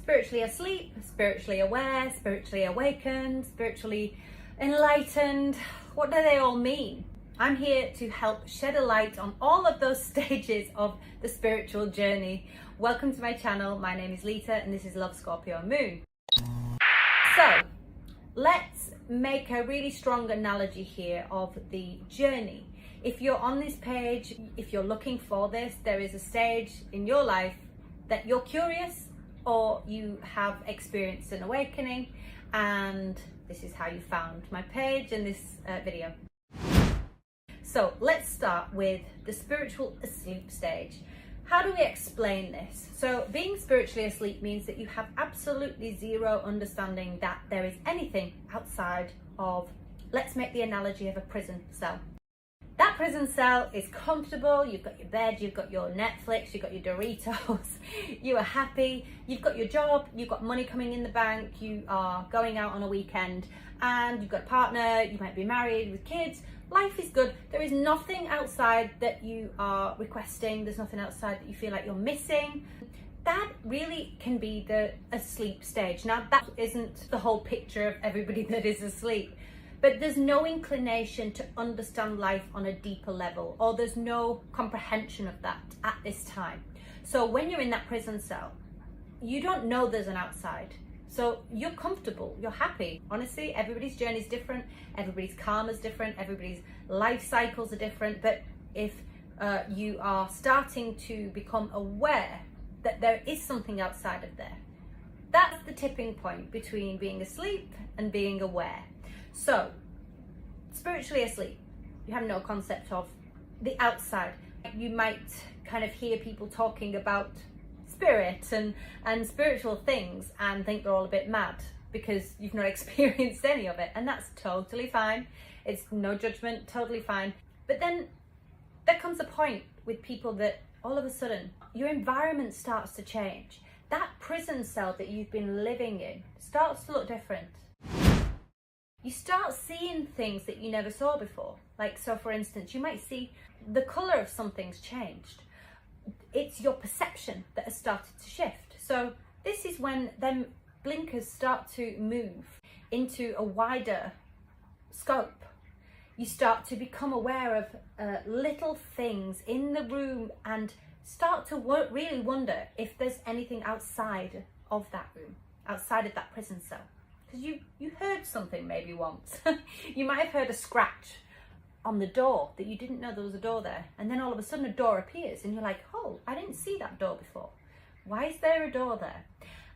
spiritually asleep, spiritually aware, spiritually awakened, spiritually enlightened. What do they all mean? I'm here to help shed a light on all of those stages of the spiritual journey. Welcome to my channel. My name is Lita and this is Love, Scorpio, Moon. So let's make a really strong analogy here of the journey. If you're on this page, if you're looking for this, there is a stage in your life that you're curious or you have experienced an awakening, and this is how you found my page and this video. So let's start with the spiritual asleep stage. How do we explain this? So being spiritually asleep means that you have absolutely zero understanding that there is anything outside of, let's make the analogy of a prison cell. That prison cell is comfortable, you've got your bed, you've got your Netflix, you've got your Doritos, you are happy, you've got your job, you've got money coming in the bank, you are going out on a weekend, and you've got a partner, you might be married with kids. Life is good. There is nothing outside that you are requesting, there's nothing outside that you feel like you're missing. That really can be the asleep stage. Now, that isn't the whole picture of everybody that is asleep. But there's no inclination to understand life on a deeper level, or there's no comprehension of that at this time. So when you're in that prison cell, you don't know there's an outside. So you're comfortable, you're happy. Honestly, everybody's journey is different, everybody's karma is different, everybody's life cycles are different. But if you are starting to become aware that there is something outside of there, that's the tipping point between being asleep and being aware. So, spiritually asleep, you have no concept of the outside. You might kind of hear people talking about spirit and spiritual things and think they're all a bit mad because you've not experienced any of it, and that's totally fine. It's no judgment, totally fine. But then there comes a point with people that all of a sudden your environment starts to change. That prison cell that you've been living in starts to look different. You start seeing things that you never saw before. Like, so for instance, you might see the colour of something's changed. It's your perception that has started to shift. So this is when them blinkers start to move into a wider scope. You start to become aware of little things in the room and start to really wonder if there's anything outside of that room, outside of that prison cell. Because you heard something maybe once. You might have heard a scratch on the door that you didn't know there was a door there, and then all of a sudden a door appears and you're like, oh, I didn't see that door before. Why is there a door there?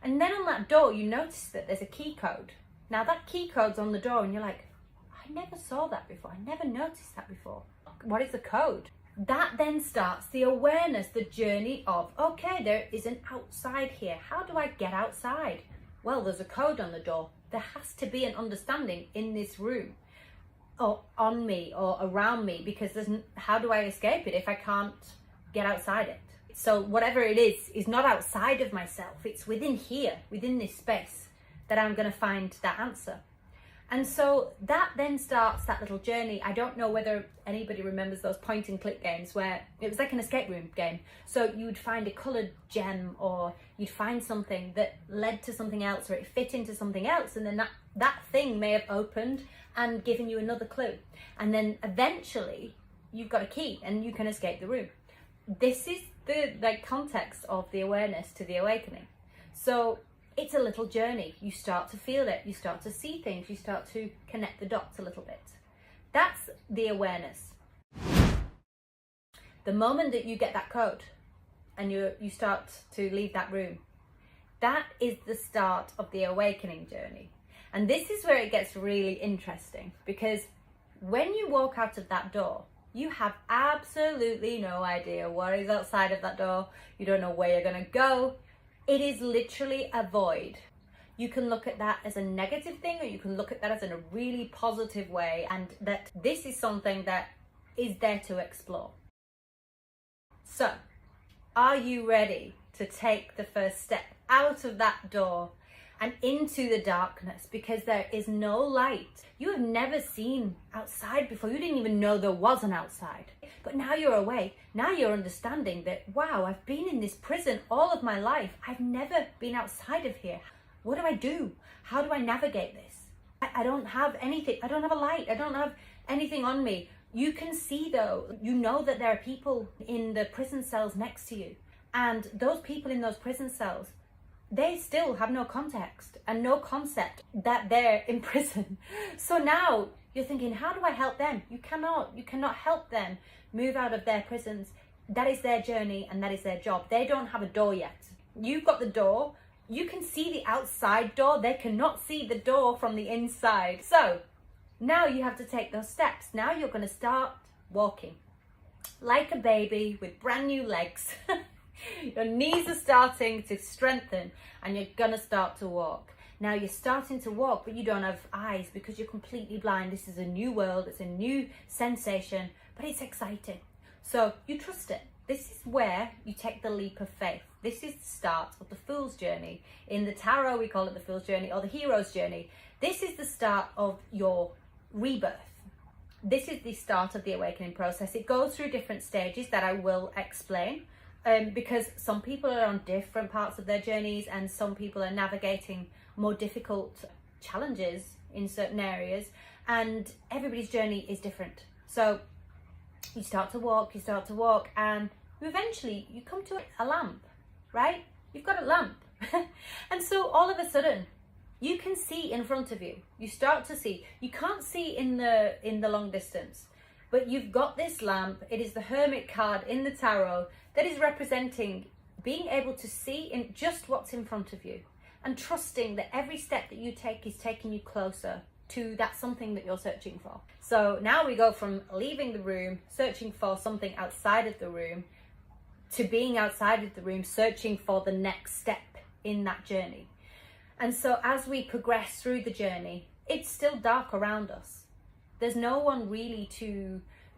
And then on that door you notice that there's a key code. Now that key code's on the door and you're like, I never saw that before, I never noticed that before. What is the code? That then starts the awareness, the journey of, okay, there is an outside here. How do I get outside? Well, there's a code on the door. There has to be an understanding in this room, or on me, or around me, because how do I escape it if I can't get outside it? So whatever it is not outside of myself. It's within here, within this space, that I'm going to find that answer. And so that then starts that little journey. I don't know whether anybody remembers those point and click games where it was like an escape room game. So you would find a coloured gem, or you'd find something that led to something else, or it fit into something else, and then that thing may have opened and given you another clue. And then eventually you've got a key and you can escape the room. This is the context of the awareness to the awakening. So it's a little journey. You start to feel it, you start to see things, you start to connect the dots a little bit. That's the awareness. The moment that you get that code and you start to leave that room, that is the start of the awakening journey. And this is where it gets really interesting, because when you walk out of that door, you have absolutely no idea what is outside of that door. You don't know where you're going to go. It is literally a void. You can look at that as a negative thing, or you can look at that as in a really positive way, and that this is something that is there to explore. So, are you ready to take the first step out of that door and into the darkness, because there is no light. You have never seen outside before. You didn't even know there was an outside. But now you're awake. Now you're understanding that, wow, I've been in this prison all of my life. I've never been outside of here. What do I do? How do I navigate this? I don't have anything. I don't have a light. I don't have anything on me. You can see though, you know that there are people in the prison cells next to you. And those people in those prison cells, they still have no context and no concept that they're in prison. So now you're thinking, how do I help them? You cannot help them move out of their prisons. That is their journey and that is their job. They don't have a door yet. You've got the door. You can see the outside door. They cannot see the door from the inside. So now you have to take those steps. Now you're going to start walking like a baby with brand new legs. Your knees are starting to strengthen and you're going to start to walk. Now you're starting to walk, but you don't have eyes because you're completely blind. This is a new world. It's a new sensation, but it's exciting. So you trust it. This is where you take the leap of faith. This is the start of the fool's journey. In the tarot, we call it the fool's journey or the hero's journey. This is the start of your rebirth. This is the start of the awakening process. It goes through different stages that I will explain, because some people are on different parts of their journeys and some people are navigating more difficult challenges in certain areas, and everybody's journey is different. So you start to walk, and eventually you come to a lamp, right? You've got a lamp. And so all of a sudden you can see in front of you. You start to see. You can't see in the long distance, but you've got this lamp. It is the Hermit card in the tarot that is representing being able to see in just what's in front of you and trusting that every step that you take is taking you closer to that something that you're searching for. So now we go from leaving the room, searching for something outside of the room, to being outside of the room, searching for the next step in that journey. And so as we progress through the journey, it's still dark around us. There's no one really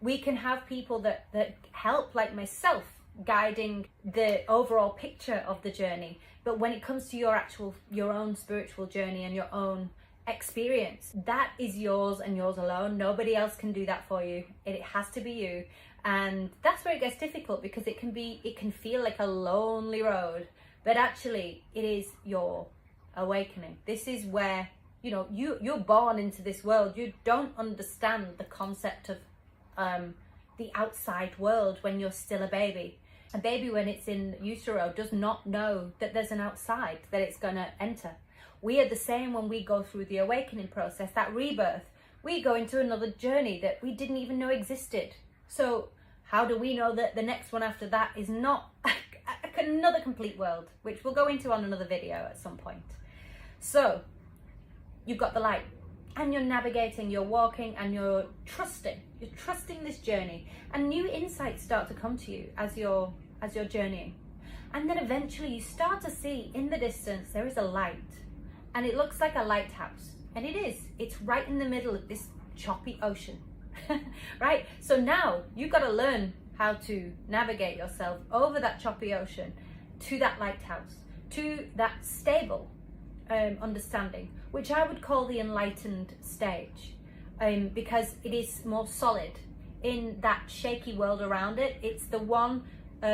we can have people that help, like myself, guiding the overall picture of the journey. But when it comes to your own spiritual journey and your own experience, that is yours and yours alone. Nobody else can do that for you. It has to be you. And that's where it gets difficult, because it can feel like a lonely road, but actually it is your awakening. This is where, you're born into this world. You don't understand the concept of the outside world when you're still a baby. A baby, when it's in utero, does not know that there's an outside that it's going to enter. We are the same when we go through the awakening process, that rebirth. We go into another journey that we didn't even know existed. So how do we know that the next one after that is not another complete world, which we'll go into on another video at some point. So you've got the light and you're navigating, you're walking, and you're trusting this journey, and new insights start to come to you as you're journeying. And then eventually you start to see in the distance there is a light, and it looks like a lighthouse, and it's right in the middle of this choppy ocean. Right? So now you've got to learn how to navigate yourself over that choppy ocean to that lighthouse, to that stable understanding, which I would call the enlightened stage, because it is more solid. In that shaky world around it, it's the one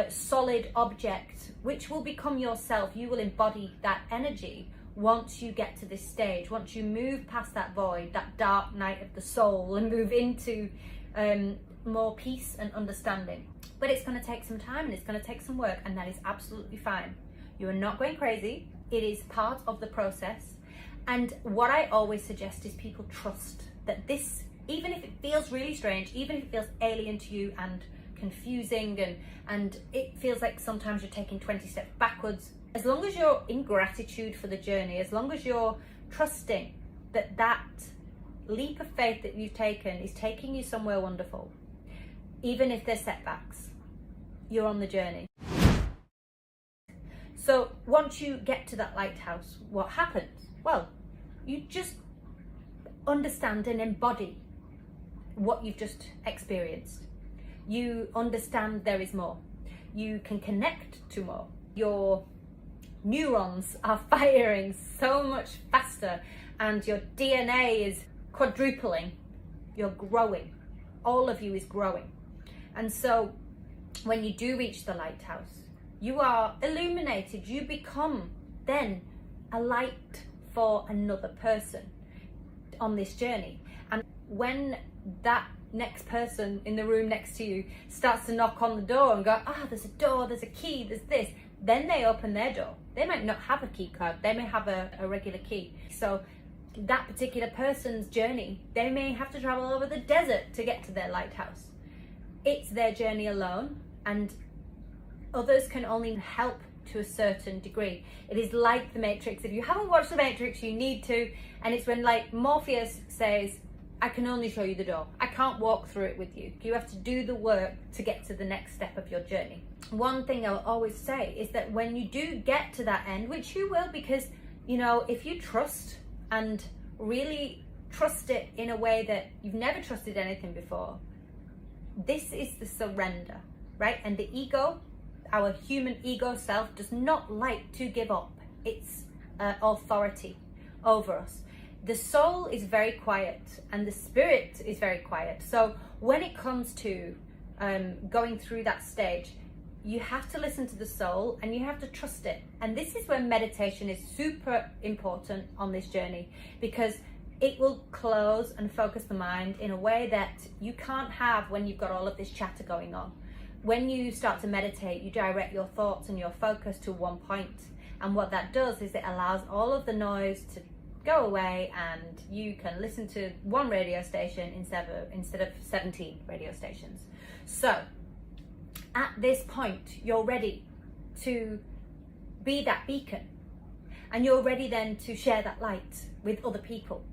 solid object which will become yourself. You will embody that energy once you get to this stage, once you move past that void, that dark night of the soul, and move into more peace and understanding. But it's going to take some time and it's going to take some work, and that is absolutely fine. You are not going crazy. It is part of the process. And what I always suggest is people trust that this, even if it feels really strange, even if it feels alien to you and confusing, and it feels like sometimes you're taking 20 steps backwards, as long as you're in gratitude for the journey, as long as you're trusting that that leap of faith that you've taken is taking you somewhere wonderful, even if there's setbacks, you're on the journey. So once you get to that lighthouse, what happens? Well, you just understand and embody what you've just experienced. You understand there is more. You can connect to more. Your neurons are firing so much faster and your DNA is quadrupling. You're growing. All of you is growing. And so when you do reach the lighthouse, you are illuminated. You become then a light for another person on this journey. And when that next person in the room next to you starts to knock on the door and go, there's a door, there's a key, there's this, then they open their door. They might not have a key card, they may have a regular key. So that particular person's journey, they may have to travel over the desert to get to their lighthouse. It's their journey alone, and others can only help to a certain degree. It is like the Matrix. If you haven't watched the Matrix, you need to. And it's when like Morpheus says, I can only show you the door. I can't walk through it with you. You have to do the work to get to the next step of your journey. One thing I'll always say is that when you do get to that end, which you will, because if you trust and really trust it in a way that you've never trusted anything before, this is the surrender, right? And the ego, our human ego self, does not like to give up its authority over us. The soul is very quiet and the spirit is very quiet. So when it comes to going through that stage, you have to listen to the soul and you have to trust it. And this is where meditation is super important on this journey, because it will close and focus the mind in a way that you can't have when you've got all of this chatter going on. When you start to meditate, you direct your thoughts and your focus to one point. And what that does is it allows all of the noise to go away, and you can listen to one radio station instead of 17 radio stations. So at this point, you're ready to be that beacon, and you're ready then to share that light with other people.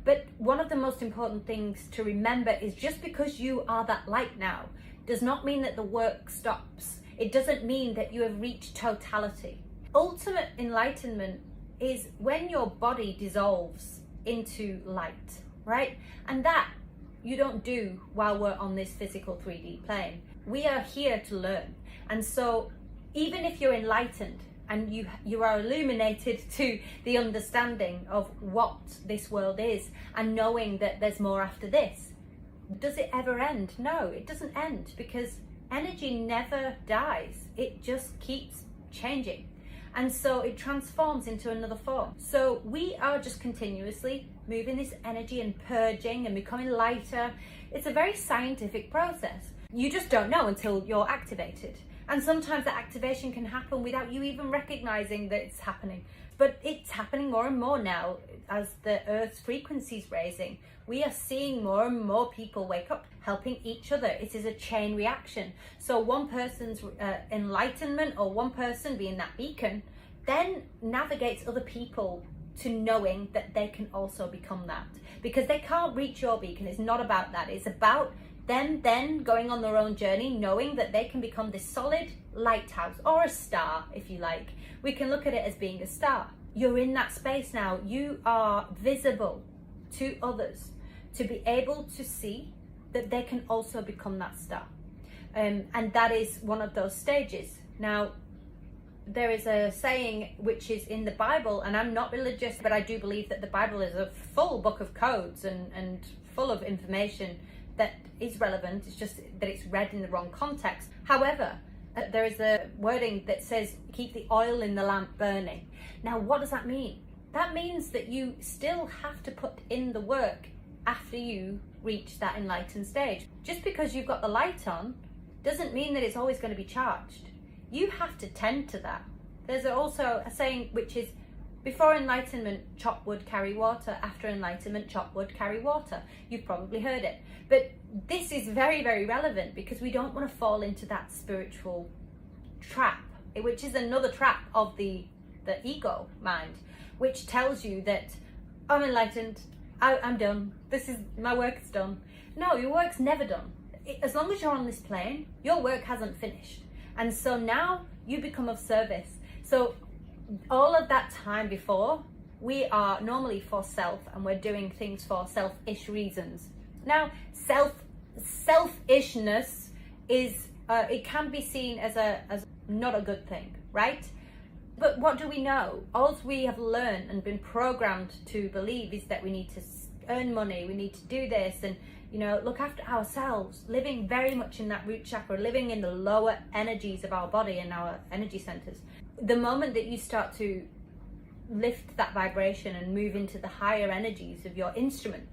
But one of the most important things to remember is just because you are that light now does not mean that the work stops. It doesn't mean that you have reached totality. Ultimate enlightenment is when your body dissolves into light, right? And that you don't do while we're on this physical 3D plane. We are here to learn. And so even if you're enlightened and you are illuminated to the understanding of what this world is and knowing that there's more after this, does it ever end? No, it doesn't end, because energy never dies. It just keeps changing. And so it transforms into another form. So we are just continuously moving this energy and purging and becoming lighter. It's a very scientific process. You just don't know until you're activated. And sometimes that activation can happen without you even recognizing that it's happening. But it's happening more and more now as the Earth's frequency is raising. We are seeing more and more people wake up, helping each other. It is a chain reaction. So one person's enlightenment, or one person being that beacon, then navigates other people to knowing that they can also become that. Because they can't reach your beacon. It's not about that. It's about them then going on their own journey, knowing that they can become this solid lighthouse, or a star, if you like. We can look at it as being a star. You're in that space now. You are visible to others to be able to see that they can also become that star. And that is one of those stages. Now, there is a saying which is in the Bible, and I'm not religious, but I do believe that the Bible is a full book of codes and full of information that is relevant. It's just that it's read in the wrong context. However, there is a wording that says, keep the oil in the lamp burning. Now, what does that mean? That means that you still have to put in the work after you reach that enlightened stage. Just because you've got the light on doesn't mean that it's always going to be charged. You have to tend to that. There's also a saying which is, before enlightenment, chop wood, carry water. After enlightenment, chop wood, carry water. You've probably heard it. But this is very, very relevant, because we don't want to fall into that spiritual trap, which is another trap of the ego mind, which tells you that I'm enlightened, I'm done, my work's done. No, your work's never done. As long as you're on this plane, your work hasn't finished. And so now you become of service. So all of that time before, we are normally for self, and we're doing things for selfish reasons. Now, selfishness is it can be seen as not a good thing, right? But what do we know? All we have learned and been programmed to believe is that we need to earn money, we need to do this and, you know, look after ourselves, living very much in that root chakra, living in the lower energies of our body and our energy centers. The moment that you start to lift that vibration and move into the higher energies of your instrument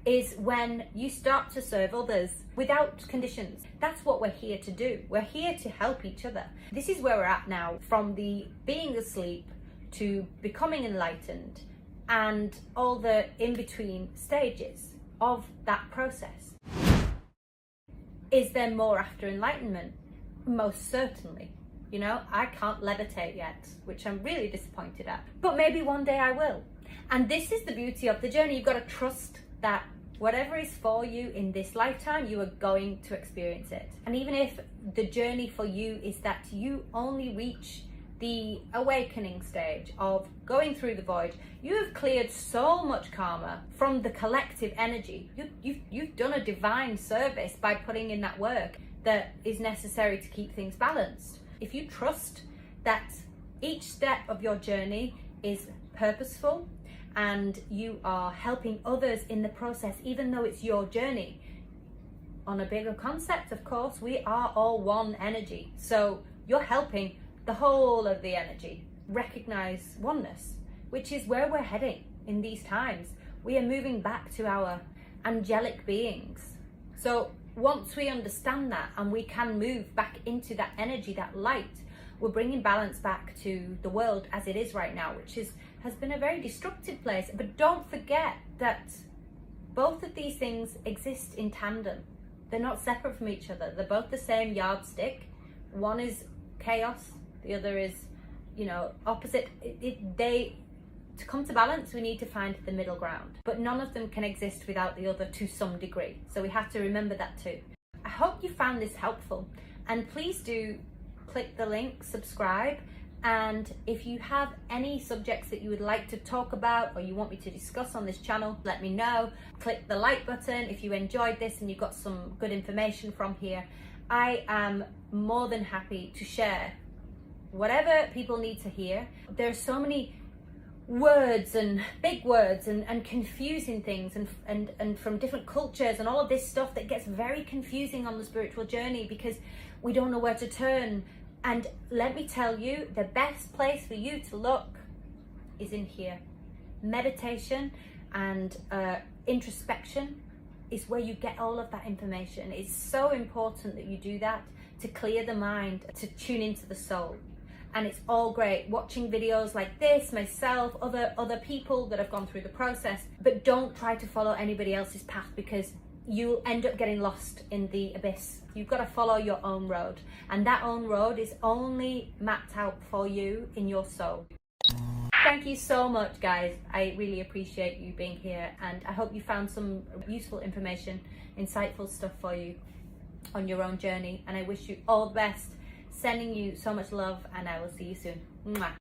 is when you start to serve others without conditions. That's what we're here to do. We're here to help each other. This is where we're at now, from the being asleep to becoming enlightened and all the in-between stages of that process. Is there more after enlightenment? Most certainly. You know, I can't levitate yet, which I'm really disappointed at. But maybe one day I will. And this is the beauty of the journey. You've got to trust that whatever is for you in this lifetime, you are going to experience it. And even if the journey for you is that you only reach the awakening stage of going through the void, you have cleared so much karma from the collective energy. You've done a divine service by putting in that work that is necessary to keep things balanced. If you trust that each step of your journey is purposeful and you are helping others in the process, even though it's your journey, on a bigger concept, of course, we are all one energy. So you're helping the whole of the energy recognize oneness, which is where we're heading in these times. We are moving back to our angelic beings. So once we understand that and we can move back into that energy, that light, we're bringing balance back to the world as it is right now, which has been a very destructive place. But don't forget that both of these things exist in tandem. They're not separate from each other. They're both the same yardstick. One is chaos, the other is, you know, opposite. To come to balance, we need to find the middle ground. But none of them can exist without the other to some degree. So we have to remember that too. I hope you found this helpful. And please do click the link, subscribe. And if you have any subjects that you would like to talk about or you want me to discuss on this channel, let me know. Click the like button if you enjoyed this and you got some good information from here. I am more than happy to share whatever people need to hear. There are so many words and big words and confusing things and from different cultures and all of this stuff that gets very confusing on the spiritual journey because we don't know where to turn. And let me tell you, the best place for you to look is in here. Meditation and introspection is where you get all of that information. It's so important that you do that to clear the mind, to tune into the soul. And it's all great watching videos like this, myself, other people that have gone through the process, but don't try to follow anybody else's path because you'll end up getting lost in the abyss. You've got to follow your own road, and that own road is only mapped out for you in your soul. Thank you so much, guys. I really appreciate you being here, and I hope you found some useful information, insightful stuff for you on your own journey, and I wish you all the best. Sending you so much love, and I will see you soon. Mwah.